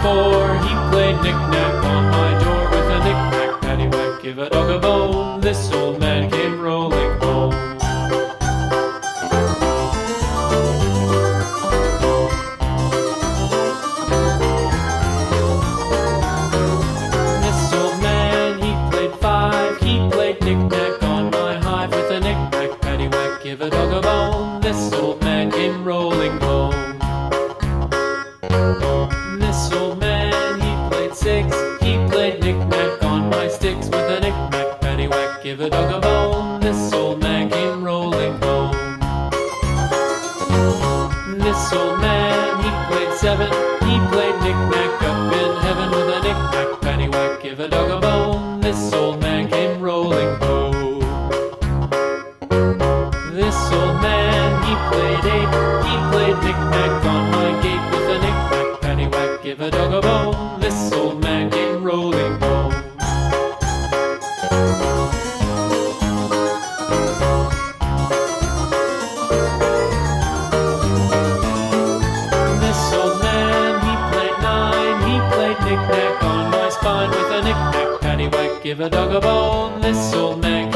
4, he played knick-knack on my door with a knick-knack, paddywhack, give a dog a bone. This old man came rolling home. This old man, he played 5, he played knick-knack on my hive with a knick-knack, paddywhack, give a dog a bone. This old man came rolling home. This old man, he played 6, he played knick-knack on my sticks with a knick-knack, paddywhack, give a dog a bone. This old man came rolling home. This old man, he played 7, he played knick-knack up in heaven with a knick-knack, paddywhack, give a dog a bone. This old man came rolling home. This old man, he played 8, he played knick-knack on my gate with a knick-knack, paddywhack, give a dog a bone. This old man came rolling home. This old man, he played 9, he played knick-knack on my spine with a knick-knack, paddywhack, give a dog a bone. This old man